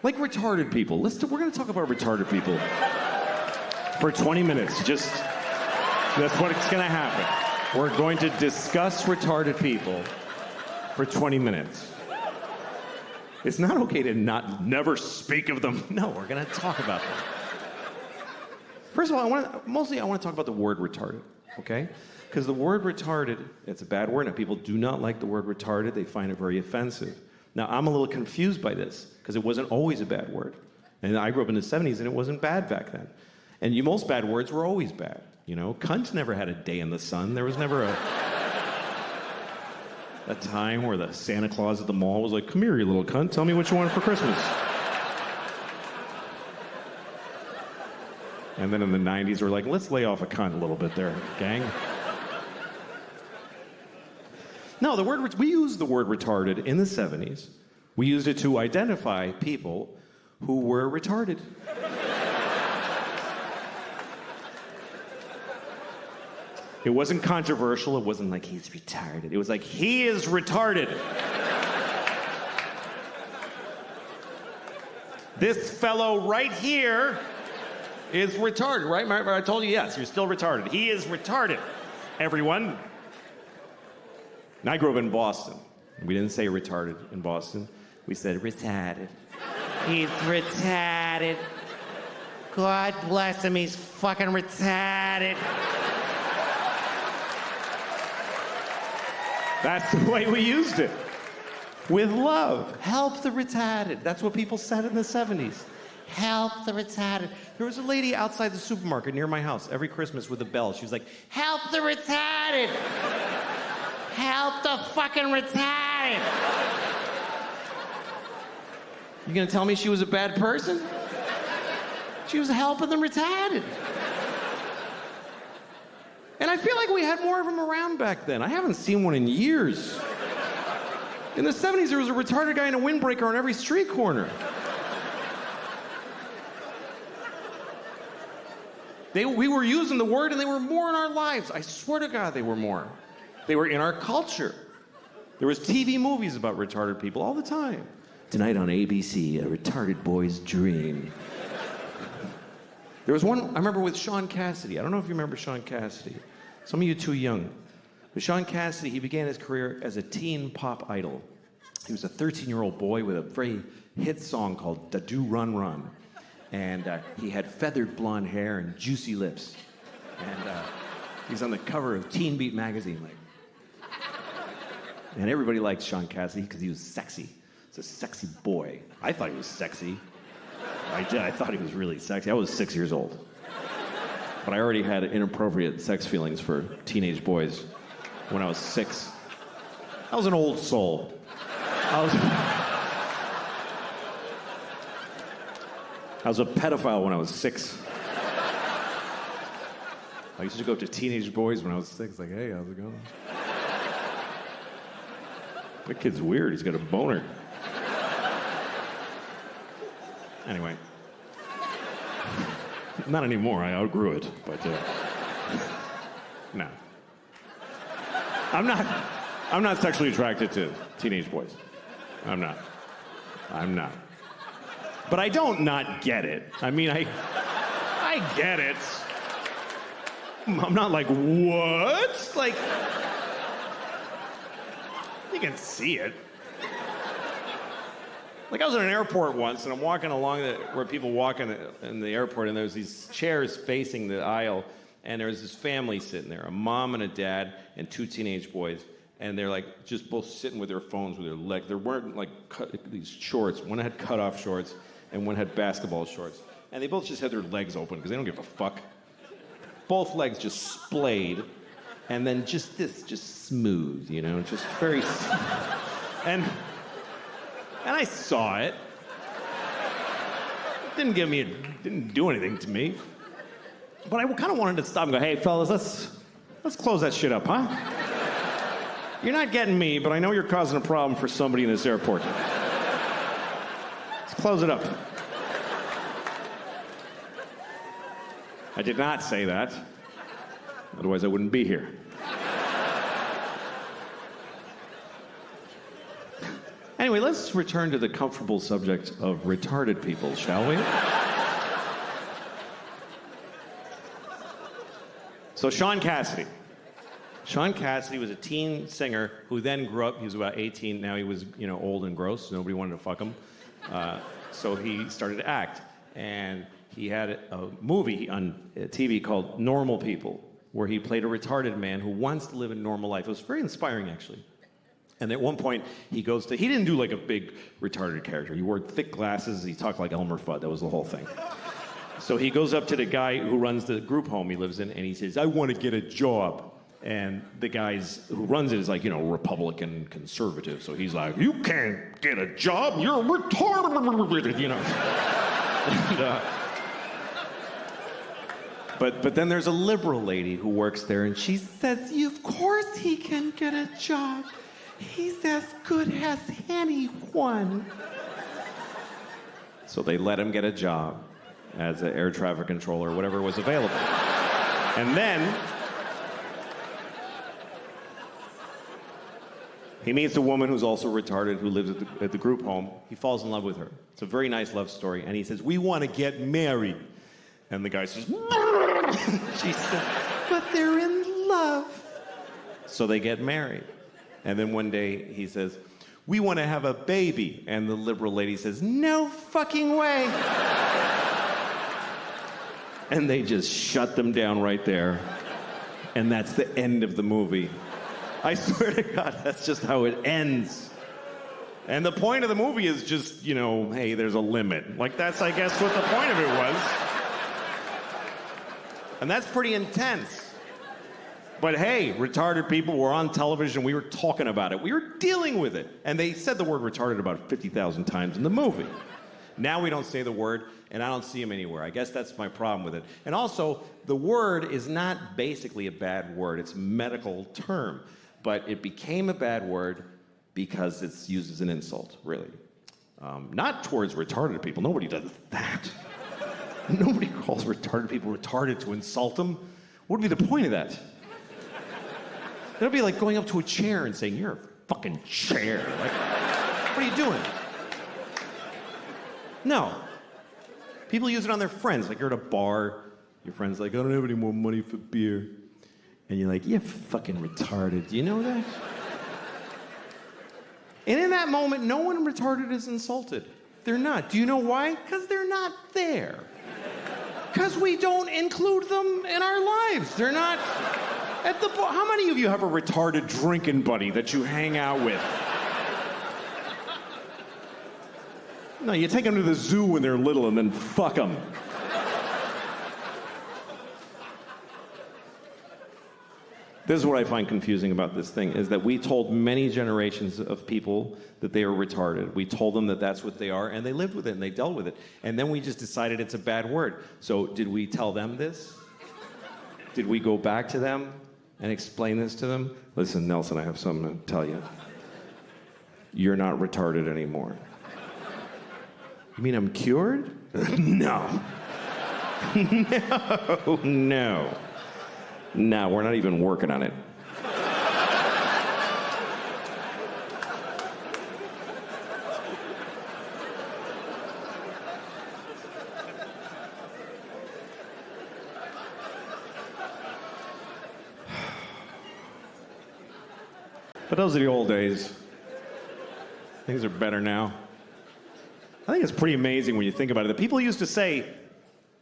Like retarded people. We're going to talk about retarded people for 20 minutes. That's what it's going to happen. We're going to discuss retarded people for 20 minutes. It's not okay to never speak of them. No, we're going to talk about them. First of all, I want to talk about the word retarded, okay? Because the word retarded, it's a bad word, and people do not like the word retarded. They find it very offensive. Now, I'm a little confused by this, because it wasn't always a bad word. And I grew up in the 70s, and it wasn't bad back then. And most bad words were always bad. You know, cunt never had a day in the sun. There was never a time where the Santa Claus at the mall was like, come here, you little cunt, tell me what you want for Christmas. And then in the 90s, we're like, let's lay off a cunt a little bit there, gang. No, we used the word retarded in the 70s. We used it to identify people who were retarded. It wasn't controversial. It wasn't like, he's retarded. It was like, he is retarded. This fellow right here is retarded, right? I told you, yes, you're still retarded. He is retarded, everyone. And I grew up in Boston. We didn't say retarded in Boston. We said retarded. He's retarded. God bless him, he's fucking retarded. That's the way we used it. With love. Help the retarded. That's what people said in the 70s. Help the retarded. There was a lady outside the supermarket near my house every Christmas with a bell. She was like, help the retarded. Help the fucking retarded. You gonna tell me she was a bad person? She was helping the retarded. And I feel like we had more of them around back then. I haven't seen one in years. In the 70s, there was a retarded guy in a windbreaker on every street corner. We were using the word, and they were more in our lives. I swear to God, they were more. They were in our culture. There was TV movies about retarded people all the time. Tonight on ABC, a retarded boy's dream. There was one, I remember, with Shaun Cassidy. I don't know if you remember Shaun Cassidy. Some of you too young. But Shaun Cassidy, he began his career as a teen pop idol. He was a 13-year-old boy with a very hit song called Da Do Run Run. And he had feathered blonde hair and juicy lips. And he's on the cover of Teen Beat magazine. And everybody liked Shaun Cassidy because he was sexy. He's a sexy boy. I thought he was sexy. I did. I thought he was really sexy. I was 6 years old. But I already had inappropriate sex feelings for teenage boys when I was 6. I was an old soul. I was a pedophile when I was 6. I used to go up to teenage boys when I was 6, like, hey, how's it going? That kid's weird. He's got a boner. Anyway. Not anymore. I outgrew it. But, no. I'm not sexually attracted to teenage boys. I'm not. But I don't not get it. I mean, I get it. I'm not like, what? Like, you can see it. Like, I was at an airport once, and I'm walking along where people walk in the airport, and there's these chairs facing the aisle, and there's this family sitting there, a mom and a dad and 2 teenage boys, and they're like just both sitting with their phones with their legs. They're wearing like these shorts. One had cut-off shorts, and one had basketball shorts. And they both just had their legs open because they don't give a fuck. Both legs just splayed, and then just smooth, you know, just very. And I saw it. It didn't do anything to me. But I kind of wanted to stop and go, hey, fellas, let's close that shit up, huh? You're not getting me, but I know you're causing a problem for somebody in this airport. Let's close it up. I did not say that. Otherwise, I wouldn't be here. Anyway, let's return to the comfortable subject of retarded people, shall we? So Shaun Cassidy. Shaun Cassidy was a teen singer who then grew up. He was about 18. Now he was, old and gross. So nobody wanted to fuck him. So he started to act. And he had a movie on TV called Normal People, where he played a retarded man who wants to live a normal life. It was very inspiring, actually. And at one point, he didn't do like a big retarded character. He wore thick glasses. He talked like Elmer Fudd. That was the whole thing. So he goes up to the guy who runs the group home he lives in, and he says, I want to get a job. And the guys who runs it is like, Republican conservative. So he's like, you can't get a job. You're retarded, And, but then there's a liberal lady who works there, and she says, of course he can get a job. He's as good as anyone. So they let him get a job as an air traffic controller or whatever was available. And then he meets a woman who's also retarded who lives at the group home. He falls in love with her. It's a very nice love story. And he says, we want to get married. And the guy says, she says, but they're in love. So they get married. And then one day he says, we want to have a baby. And the liberal lady says, no fucking way. And they just shut them down right there. And that's the end of the movie. I swear to God, that's just how it ends. And the point of the movie is just, hey, there's a limit. Like, that's, I guess, what the point of it was. And that's pretty intense. But hey, retarded people were on television. We were talking about it. We were dealing with it. And they said the word retarded about 50,000 times in the movie. Now we don't say the word, and I don't see them anywhere. I guess that's my problem with it. And also, the word is not basically a bad word. It's a medical term. But it became a bad word because it's used as an insult, really. Not towards retarded people. Nobody does that. Nobody calls retarded people retarded to insult them. What would be the point of that? It'll be like going up to a chair and saying, you're a fucking chair. Like, what are you doing? No. People use it on their friends. Like, you're at a bar. Your friend's like, I don't have any more money for beer. And you're like, you're fucking retarded. Do you know that? And in that moment, no one retarded is insulted. They're not. Do you know why? Because they're not there. Because we don't include them in our lives. They're not at the bar. How many of you have a retarded drinking buddy that you hang out with? No, you take them to the zoo when they're little and then fuck them. This is what I find confusing about this thing, is that we told many generations of people that they were retarded. We told them that that's what they are, and they lived with it, and they dealt with it. And then we just decided it's a bad word. So did we tell them this? Did we go back to them and explain this to them? Listen, Nelson, I have something to tell you. You're not retarded anymore. You mean I'm cured? No. No. No, we're not even working on it. But those are the old days. Things are better now. I think it's pretty amazing when you think about it. The people used to say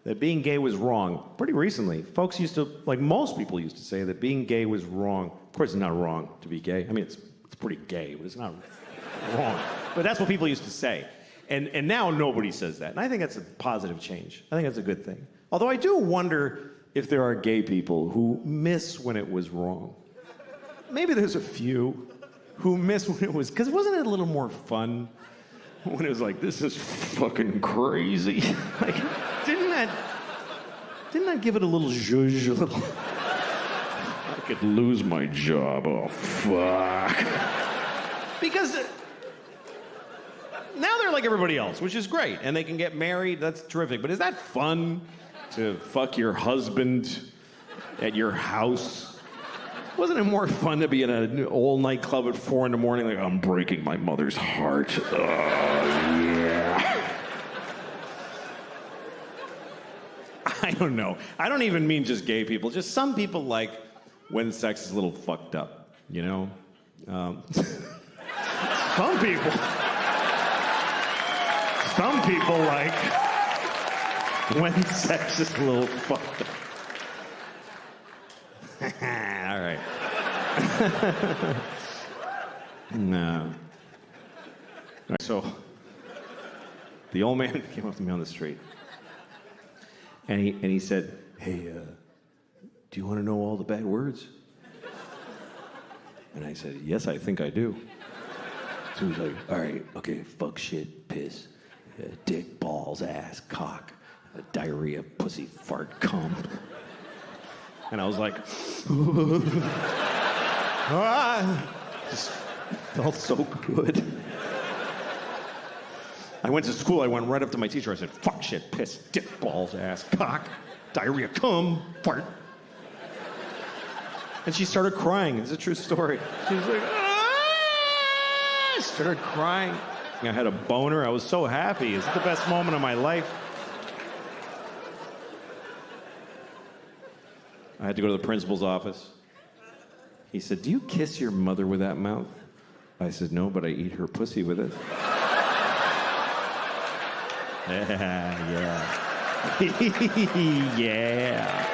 that being gay was wrong. Pretty recently, folks used to, like most people used to say that being gay was wrong. Of course, it's not wrong to be gay. I mean, it's pretty gay, but it's not wrong. But that's what people used to say. And now nobody says that. And I think that's a positive change. I think that's a good thing. Although I do wonder if there are gay people who miss when it was wrong. Maybe there's a few who miss when it was, because wasn't it a little more fun when it was like, this is fucking crazy? Like, didn't that give it a little zhuzh, a little... I could lose my job, oh fuck. Because now they're like everybody else, which is great, and they can get married, that's terrific. But is that fun to fuck your husband at your house? Wasn't it more fun to be in an old nightclub at 4 in the morning, like, I'm breaking my mother's heart. Oh, yeah. I don't know. I don't even mean just gay people. Just some people like when sex is a little fucked up, you know? Some people like when sex is a little fucked up. All right. No. So, the old man came up to me on the street, and he said, "Hey, do you want to know all the bad words?" And I said, "Yes, I think I do." So he's like, "All right, okay, fuck, shit, piss, dick, balls, ass, cock, diarrhea, pussy, fart, cum." And I was like, just felt so good. I went to school, I went right up to my teacher, I said, fuck, shit, piss, dick, balls, ass, cock, diarrhea, cum, fart. And she started crying. It's a true story. She was like, ah! Started crying. I had a boner. I was so happy. It's the best moment of my life. I had to go to the principal's office. He said, "Do you kiss your mother with that mouth?" I said, "No, but I eat her pussy with it." Yeah. Yeah.